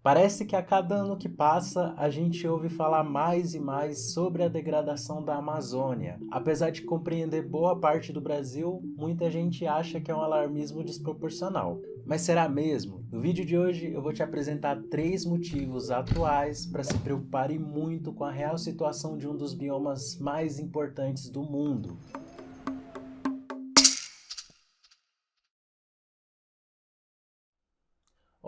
Parece que a cada ano que passa, a gente ouve falar mais e mais sobre a degradação da Amazônia. Apesar de compreender boa parte do Brasil, muita gente acha que é um alarmismo desproporcional. Mas será mesmo? No vídeo de hoje eu vou te apresentar 3 motivos atuais para se preocupar e muito com a real situação de um dos biomas mais importantes do mundo.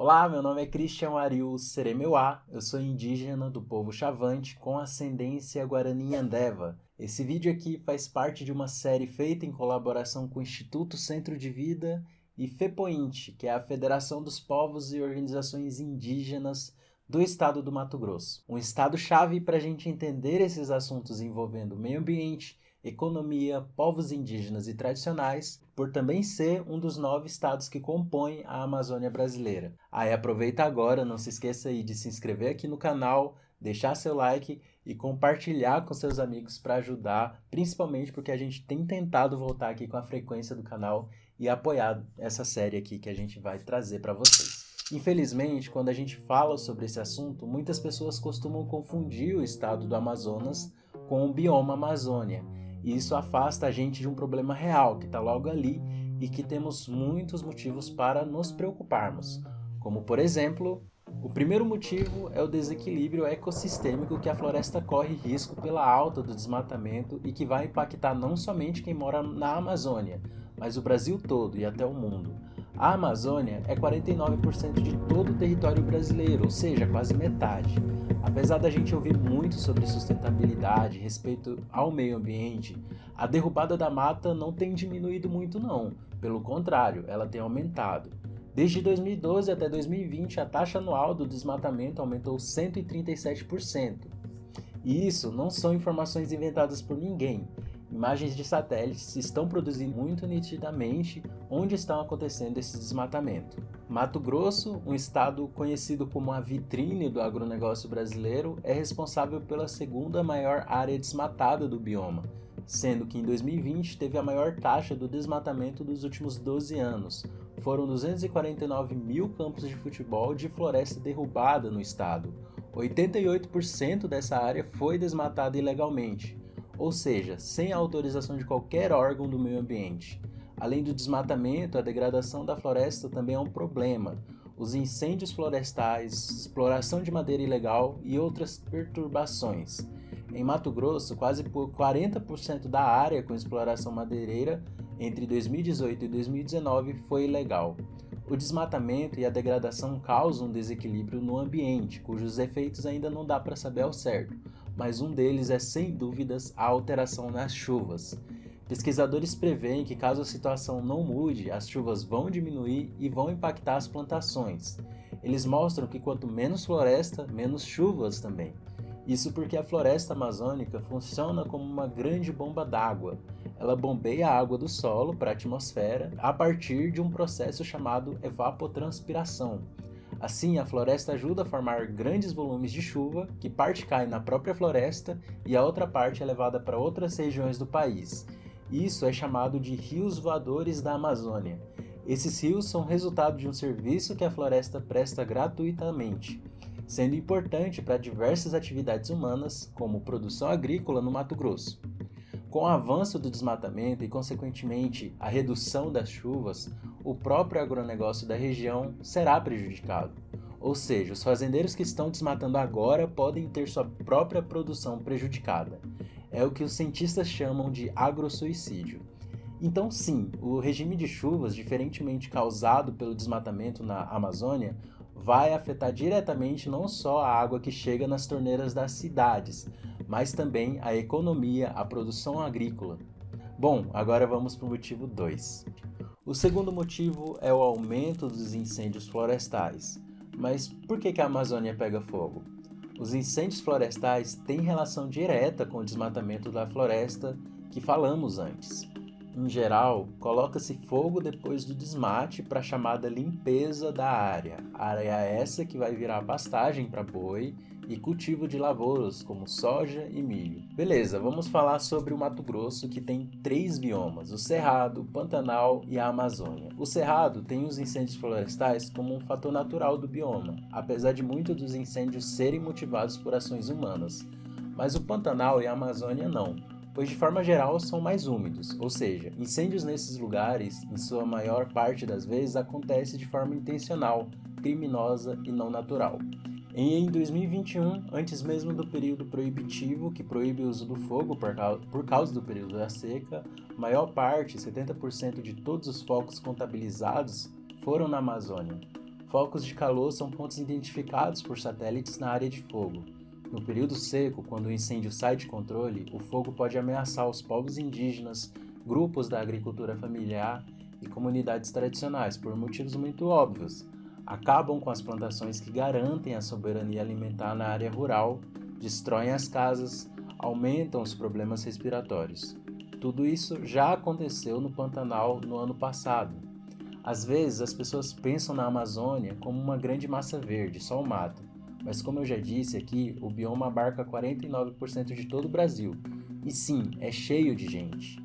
Olá, meu nome é Christian Arius Seremeuá, eu sou indígena do povo Chavante com ascendência Guarani-Andeva. Esse vídeo aqui faz parte de uma série feita em colaboração com o Instituto Centro de Vida e FEPOINT, que é a Federação dos Povos e Organizações Indígenas do Estado do Mato Grosso. Um estado-chave para a gente entender esses assuntos envolvendo meio ambiente, economia, povos indígenas e tradicionais, por também ser um dos 9 estados que compõem a Amazônia brasileira. Aí aproveita agora, não se esqueça aí de se inscrever aqui no canal, deixar seu like e compartilhar com seus amigos para ajudar, principalmente porque a gente tem tentado voltar aqui com a frequência do canal e apoiar essa série aqui que a gente vai trazer para vocês. Infelizmente, quando a gente fala sobre esse assunto, muitas pessoas costumam confundir o estado do Amazonas com o bioma Amazônia. E isso afasta a gente de um problema real que está logo ali e que temos muitos motivos para nos preocuparmos. Como, por exemplo, o primeiro motivo é o desequilíbrio ecossistêmico que a floresta corre risco pela alta do desmatamento e que vai impactar não somente quem mora na Amazônia, mas o Brasil todo e até o mundo. A Amazônia é 49% de todo o território brasileiro, ou seja, quase metade. Apesar da gente ouvir muito sobre sustentabilidade, respeito ao meio ambiente, a derrubada da mata não tem diminuído muito não, pelo contrário, ela tem aumentado. Desde 2012 até 2020, a taxa anual do desmatamento aumentou 137%. E isso não são informações inventadas por ninguém. Imagens de satélites estão produzindo muito nitidamente onde estão acontecendo esse desmatamento. Mato Grosso, um estado conhecido como a vitrine do agronegócio brasileiro, é responsável pela segunda maior área desmatada do bioma, sendo que em 2020 teve a maior taxa do desmatamento dos últimos 12 anos. Foram 249 mil campos de futebol de floresta derrubada no estado. 88% dessa área foi desmatada ilegalmente, ou seja, sem a autorização de qualquer órgão do meio ambiente. Além do desmatamento, a degradação da floresta também é um problema. Os incêndios florestais, exploração de madeira ilegal e outras perturbações. Em Mato Grosso, quase 40% da área com exploração madeireira entre 2018 e 2019 foi ilegal. O desmatamento e a degradação causam um desequilíbrio no ambiente, cujos efeitos ainda não dá para saber ao certo, mas um deles é sem dúvidas a alteração nas chuvas. Pesquisadores preveem que caso a situação não mude, as chuvas vão diminuir e vão impactar as plantações. Eles mostram que quanto menos floresta, menos chuvas também. Isso porque a floresta amazônica funciona como uma grande bomba d'água. Ela bombeia a água do solo para a atmosfera a partir de um processo chamado evapotranspiração. Assim, a floresta ajuda a formar grandes volumes de chuva, que parte cai na própria floresta e a outra parte é levada para outras regiões do país. Isso é chamado de rios voadores da Amazônia. Esses rios são resultado de um serviço que a floresta presta gratuitamente, sendo importante para diversas atividades humanas, como produção agrícola no Mato Grosso. Com o avanço do desmatamento e, consequentemente, a redução das chuvas, o próprio agronegócio da região será prejudicado. Ou seja, os fazendeiros que estão desmatando agora podem ter sua própria produção prejudicada. É o que os cientistas chamam de agrossuicídio. Então, sim, o regime de chuvas, diferentemente causado pelo desmatamento na Amazônia, vai afetar diretamente não só a água que chega nas torneiras das cidades, mas também a economia, a produção agrícola. Bom, agora vamos para o motivo 2. O segundo motivo é o aumento dos incêndios florestais. Mas por que a Amazônia pega fogo? Os incêndios florestais têm relação direta com o desmatamento da floresta que falamos antes. Em geral, coloca-se fogo depois do desmate para a chamada limpeza da área. Área essa que vai virar pastagem para boi e cultivo de lavouras como soja e milho. Beleza, vamos falar sobre o Mato Grosso, que tem 3 biomas: o Cerrado, o Pantanal e a Amazônia. O Cerrado tem os incêndios florestais como um fator natural do bioma, apesar de muitos dos incêndios serem motivados por ações humanas. Mas o Pantanal e a Amazônia não, pois de forma geral são mais úmidos, ou seja, incêndios nesses lugares, em sua maior parte das vezes, acontecem de forma intencional, criminosa e não natural. E em 2021, antes mesmo do período proibitivo, que proíbe o uso do fogo por causa do período da seca, a maior parte, 70% de todos os focos contabilizados, foram na Amazônia. Focos de calor são pontos identificados por satélites na área de fogo. No período seco, quando o incêndio sai de controle, o fogo pode ameaçar os povos indígenas, grupos da agricultura familiar e comunidades tradicionais, por motivos muito óbvios. Acabam com as plantações que garantem a soberania alimentar na área rural, destroem as casas, aumentam os problemas respiratórios. Tudo isso já aconteceu no Pantanal no ano passado. Às vezes, as pessoas pensam na Amazônia como uma grande massa verde, só o mato. Mas como eu já disse aqui, o bioma abarca 49% de todo o Brasil. E sim, é cheio de gente.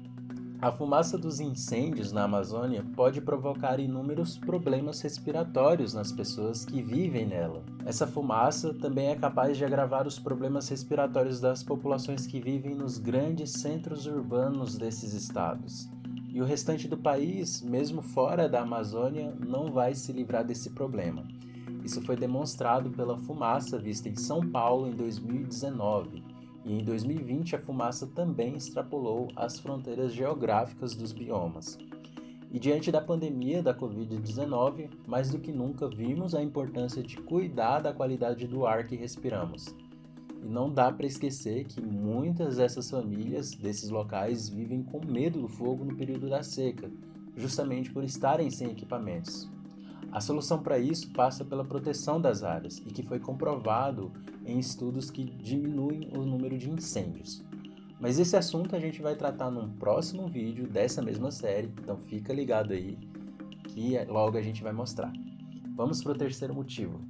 A fumaça dos incêndios na Amazônia pode provocar inúmeros problemas respiratórios nas pessoas que vivem nela. Essa fumaça também é capaz de agravar os problemas respiratórios das populações que vivem nos grandes centros urbanos desses estados. E o restante do país, mesmo fora da Amazônia, não vai se livrar desse problema. Isso foi demonstrado pela fumaça vista em São Paulo em 2019, e em 2020 a fumaça também extrapolou as fronteiras geográficas dos biomas. E diante da pandemia da Covid-19, mais do que nunca vimos a importância de cuidar da qualidade do ar que respiramos. E não dá para esquecer que muitas dessas famílias desses locais vivem com medo do fogo no período da seca, justamente por estarem sem equipamentos. A solução para isso passa pela proteção das áreas e que foi comprovado em estudos que diminuem o número de incêndios. Mas esse assunto a gente vai tratar num próximo vídeo dessa mesma série, então fica ligado aí que logo a gente vai mostrar. Vamos para o terceiro motivo.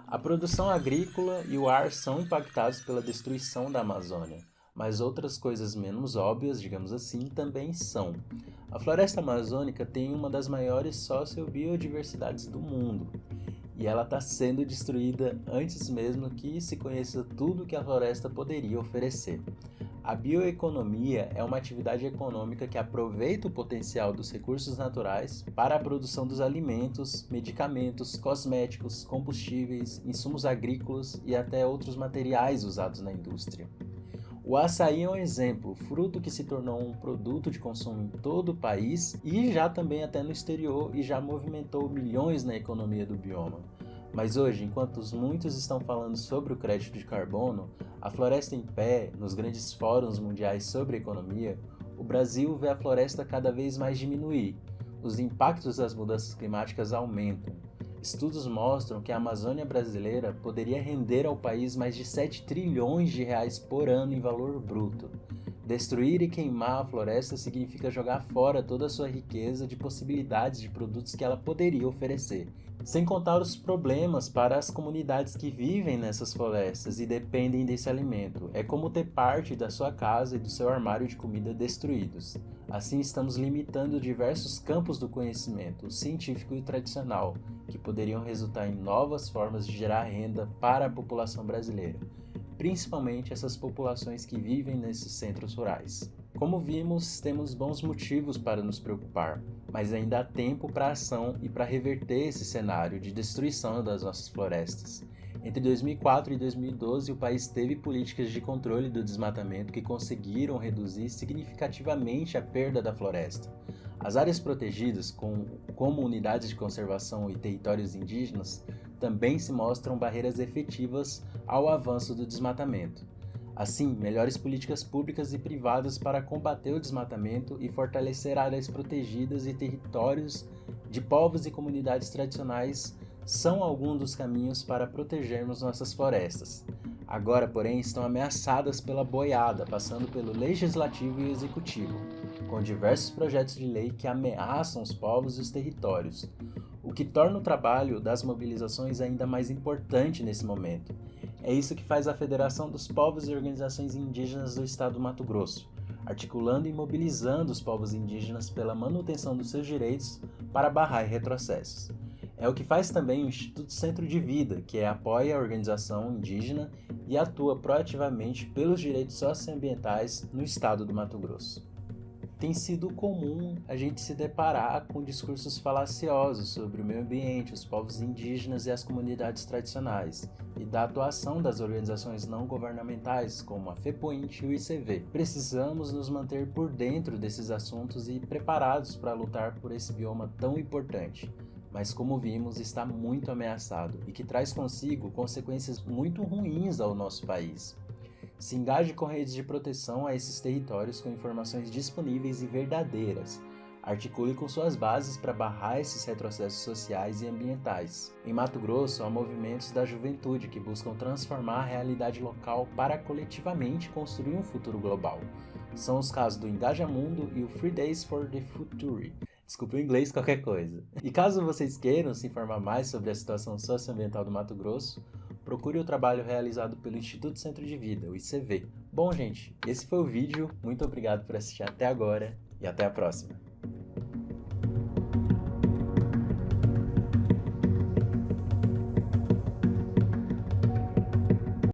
A produção agrícola e o ar são impactados pela destruição da Amazônia, mas outras coisas menos óbvias, digamos assim, também são. A floresta amazônica tem uma das maiores sociobiodiversidades do mundo, e ela está sendo destruída antes mesmo que se conheça tudo que a floresta poderia oferecer. A bioeconomia é uma atividade econômica que aproveita o potencial dos recursos naturais para a produção dos alimentos, medicamentos, cosméticos, combustíveis, insumos agrícolas e até outros materiais usados na indústria. O açaí é um exemplo, fruto que se tornou um produto de consumo em todo o país e já também até no exterior e já movimentou milhões na economia do bioma. Mas hoje, enquanto muitos estão falando sobre o crédito de carbono, a floresta em pé, nos grandes fóruns mundiais sobre economia, o Brasil vê a floresta cada vez mais diminuir. Os impactos das mudanças climáticas aumentam. Estudos mostram que a Amazônia brasileira poderia render ao país mais de 7 trilhões de reais por ano em valor bruto. Destruir e queimar a floresta significa jogar fora toda a sua riqueza de possibilidades de produtos que ela poderia oferecer. Sem contar os problemas para as comunidades que vivem nessas florestas e dependem desse alimento. É como ter parte da sua casa e do seu armário de comida destruídos. Assim, estamos limitando diversos campos do conhecimento, o científico e o tradicional, que poderiam resultar em novas formas de gerar renda para a população brasileira, principalmente essas populações que vivem nesses centros rurais. Como vimos, temos bons motivos para nos preocupar, mas ainda há tempo para ação e para reverter esse cenário de destruição das nossas florestas. Entre 2004 e 2012, o país teve políticas de controle do desmatamento que conseguiram reduzir significativamente a perda da floresta. As áreas protegidas, como unidades de conservação e territórios indígenas, também se mostram barreiras efetivas ao avanço do desmatamento. Assim, melhores políticas públicas e privadas para combater o desmatamento e fortalecer áreas protegidas e territórios de povos e comunidades tradicionais são alguns dos caminhos para protegermos nossas florestas. Agora, porém, estão ameaçadas pela boiada, passando pelo Legislativo e Executivo, com diversos projetos de lei que ameaçam os povos e os territórios, o que torna o trabalho das mobilizações ainda mais importante nesse momento. É isso que faz a Federação dos Povos e Organizações Indígenas do Estado do Mato Grosso, articulando e mobilizando os povos indígenas pela manutenção dos seus direitos para barrar retrocessos. É o que faz também o Instituto Centro de Vida, que apoia a organização indígena e atua proativamente pelos direitos socioambientais no estado do Mato Grosso. Tem sido comum a gente se deparar com discursos falaciosos sobre o meio ambiente, os povos indígenas e as comunidades tradicionais, e da atuação das organizações não governamentais, como a FEPOINT e o ICV. Precisamos nos manter por dentro desses assuntos e preparados para lutar por esse bioma tão importante, mas como vimos, está muito ameaçado e que traz consigo consequências muito ruins ao nosso país. Se engaje com redes de proteção a esses territórios com informações disponíveis e verdadeiras. Articule com suas bases para barrar esses retrocessos sociais e ambientais. Em Mato Grosso, há movimentos da juventude que buscam transformar a realidade local para coletivamente construir um futuro global. São os casos do Engajamundo e o Free Days for the Future. Desculpa o inglês, qualquer coisa. E caso vocês queiram se informar mais sobre a situação socioambiental do Mato Grosso, procure o trabalho realizado pelo Instituto Centro de Vida, o ICV. Bom, gente, esse foi o vídeo. Muito obrigado por assistir até agora e até a próxima.